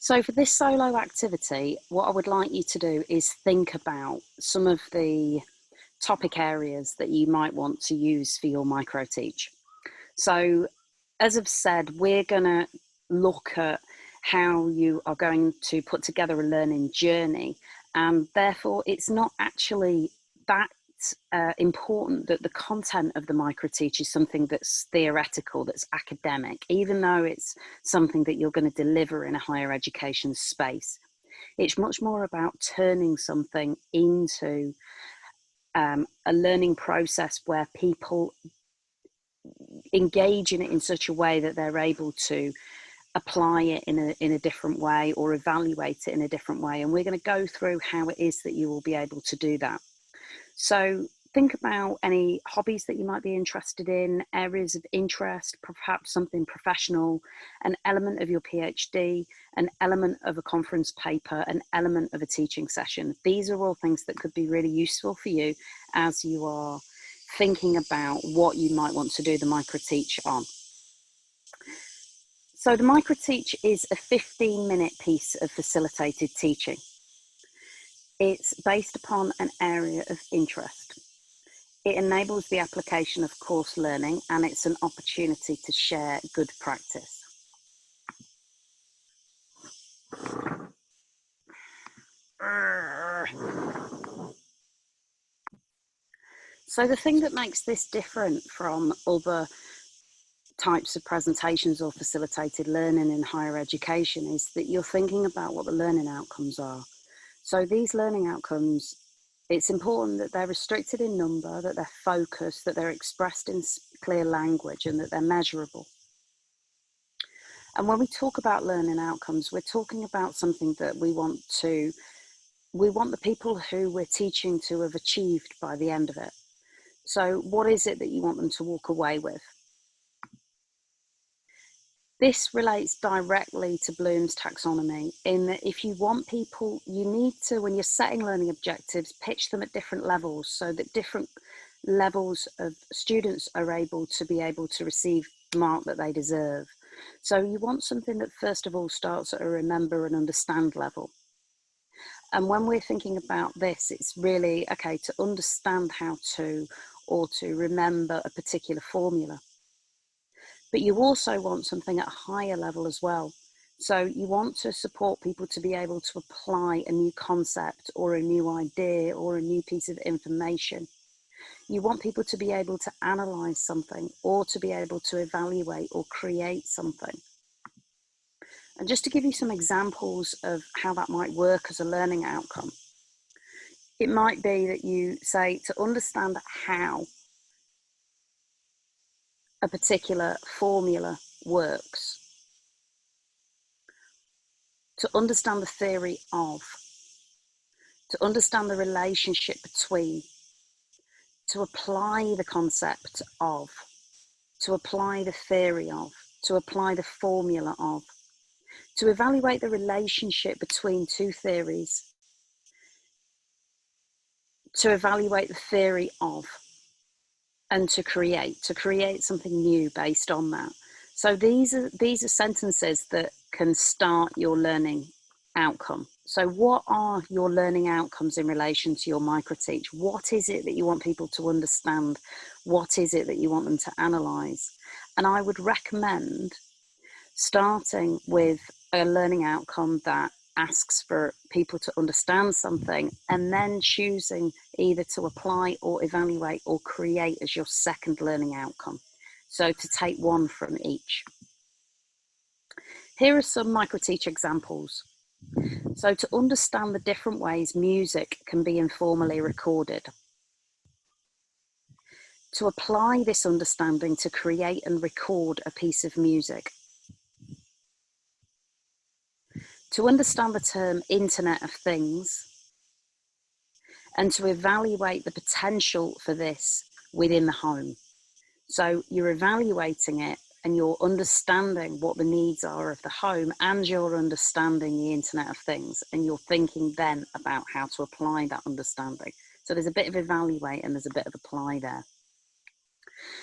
So for this solo activity, what I would like you to do is think about some of the topic areas that you might want to use for your micro teach. So as I've said, we're going to look at how you are going to put together a learning journey, and therefore it's not actually that important that the content of the micro teach is something that's theoretical, that's academic, even though it's something that you're going to deliver in a higher education space. It's much more about turning something into a learning process where people engage in it in such a way that they're able to apply it in a different way or evaluate it in a different way. And we're going to go through how it is that you will be able to do that. So think about any hobbies that you might be interested in, areas of interest, perhaps something professional, an element of your PhD, an element of a conference paper, an element of a teaching session. These are all things that could be really useful for you as you are thinking about what you might want to do the micro teach on. So the micro teach is a 15-minute piece of facilitated teaching. It's based upon an area of interest. It enables the application of course learning, and it's an opportunity to share good practice. So the thing that makes this different from other types of presentations or facilitated learning in higher education is that you're thinking about what the learning outcomes are. So these learning outcomes, it's important that they're restricted in number, that they're focused, that they're expressed in clear language, and that they're measurable. And when we talk about learning outcomes, we're talking about something that we want the people who we're teaching to have achieved by the end of it. So what is it that you want them to walk away with? This relates directly to Bloom's taxonomy in that if you want people, you need to, when you're setting learning objectives, pitch them at different levels so that different levels of students are able to receive the mark that they deserve. So you want something that first of all starts at a remember and understand level. And when we're thinking about this, it's really, okay, to understand how to, or to remember a particular formula. But you also want something at a higher level as well. So you want to support people to be able to apply a new concept or a new idea or a new piece of information. You want people to be able to analyze something or to be able to evaluate or create something. And just to give you some examples of how that might work as a learning outcome, it might be that you say to understand how a particular formula works, to understand the theory of, to understand the relationship between, to apply the concept of, to apply the theory of, to apply the formula of, to evaluate the relationship between two theories, to evaluate the theory of, and to create something new based on that. So these are sentences that can start your learning outcome. So what are your learning outcomes in relation to your microteach? What is it that you want people to understand? What is it that you want them to analyse? And I would recommend starting with a learning outcome that asks for people to understand something, and then choosing either to apply or evaluate or create as your second learning outcome. So to take one from each. Here are some microteach examples. So to understand the different ways music can be informally recorded. To apply this understanding to create and record a piece of music. To understand the term Internet of Things, and to evaluate the potential for this within the home. So you're evaluating it and you're understanding what the needs are of the home, and you're understanding the Internet of Things, and you're thinking then about how to apply that understanding. So there's a bit of evaluate and there's a bit of apply there.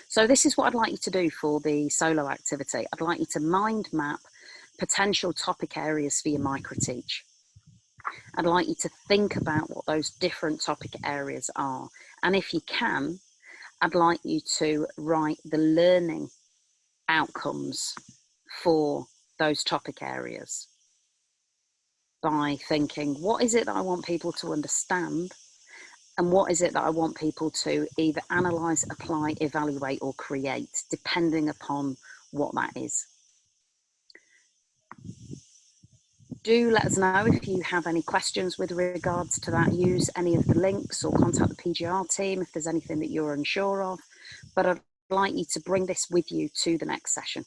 So this is what I'd like you to do for the solo activity. I'd like you to mind map potential topic areas for your microteach. I'd like you to think about what those different topic areas are. And if you can, I'd like you to write the learning outcomes for those topic areas by thinking, what is it that I want people to understand? And what is it that I want people to either analyse, apply, evaluate, or create, depending upon what that is. Do let us know if you have any questions with regards to that. Use any of the links or contact the PGR team if there's anything that you're unsure of. But I'd like you to bring this with you to the next session.